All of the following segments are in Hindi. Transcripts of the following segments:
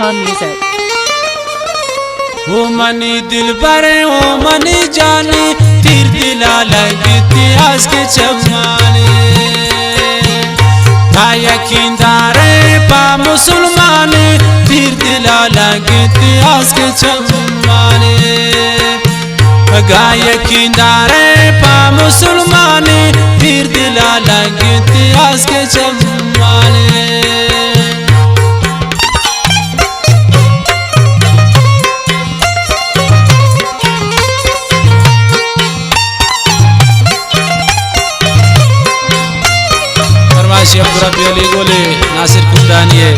Her music. ओ मनी दिल पर ओ मनी जाने तीर दिला लगती आज के चमाने था यकीनदारे पा मुसलमाने तीर दिला लगती आज के चमाने गा यकीनदारे पा मुसलमाने तीर दिला लगती आज के चमाने अब्दुल अली गोले नासिर कुमरानी है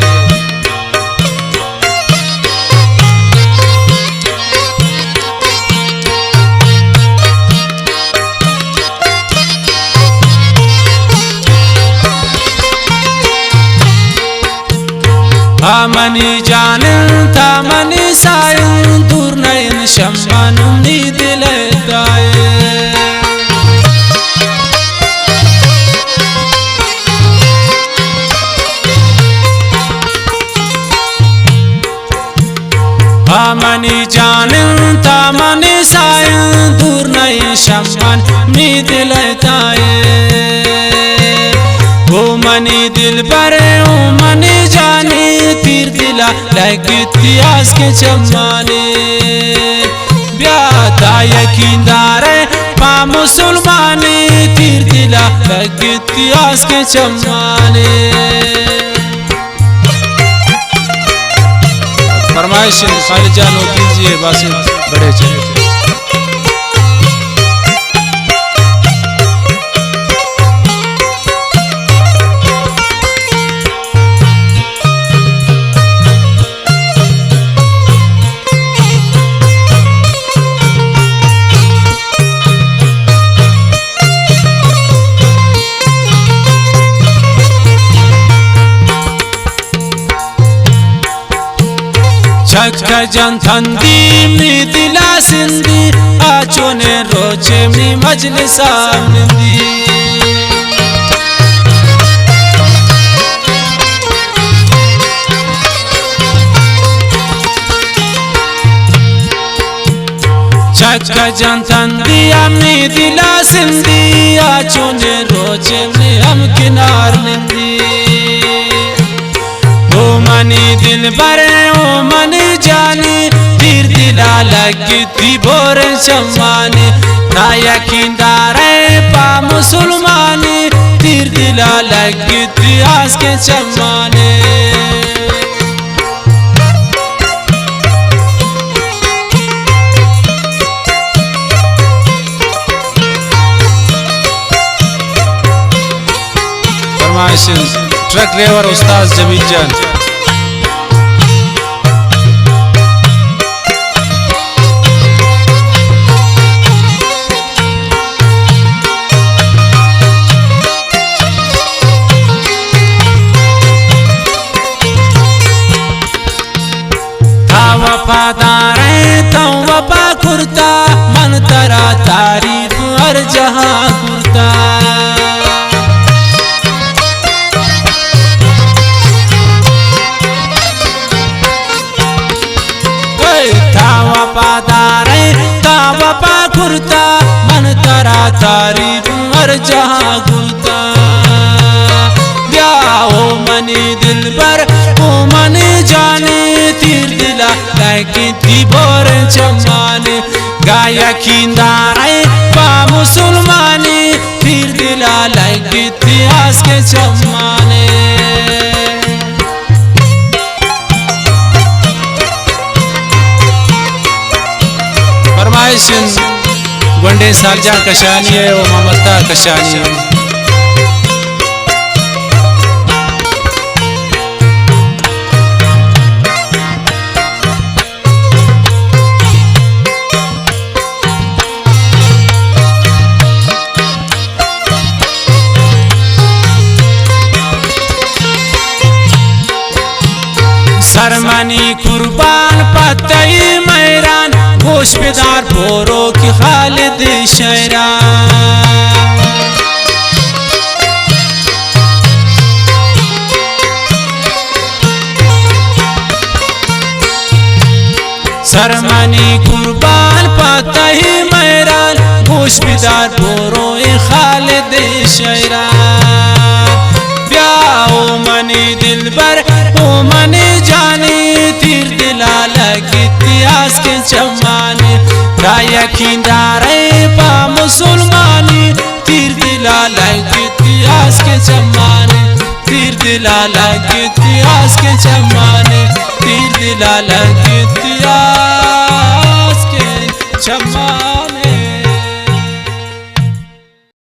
मनी जानन था मनी सायन दूर नयन शम्मान उम्मीद लगाए मनी जानन था मनी सायन दूर नयन शम्मान उम्मीद लगाए ओ मनी दिल पर ओ मनी जाने तीर दिला लगती आज के चमाने ब्याता यकीनदार पा मुसलमाने तीर दिला लगती आज के चमाने फरमाइश खालिद जान कीजिए बासित बड़े चले छक्का जन थंदी में दिला सिंधी आचो ने रोचे में मजलिसा निंदी छक्का जन थंदी में दिला सिंधी आचो ने रोचे में हम किनार निंदी ओ मनी दिल भरे ओ मनी जाने तीर दिला लगती बोर चमाने ना यकीनदार पा मुसलमाने तीर दिला लगती आज के चमाने फरमाइश ट्रक ड्राइवर उस्ताद जमील जान वफादार तो वफा कुर्ता मन तरा तारीफ हर जहां कुर्ता था वफादार तो वफा कुर्ता मन तरा तारीफ हर जहां कुर्ता ब्याहो मनी दिल पर ओ मनी जाने तीर दिला लगती बोर चमाने गा यकीनदार पा मुसलमाने तीर दिला लगती आज के चमाने फरमाइश गुंडे सालजा कशानी है वो ममता कशानी है सरमनी कुर्बान पतई मैरान गोशपेदार बोरो की खालिद शहरान सरमनी कुर्बान पता ही मैरान गोश बिदार बोरो खालिद शैरान ब्याओ मनी दिल बर ओ मनी जानी तीर दिला लगी इतिहास के जमाने राया खिंदारे पा मुसलमानी तीर दिला लगी इतिहास के जमाने तीर दिला लगी इतिहास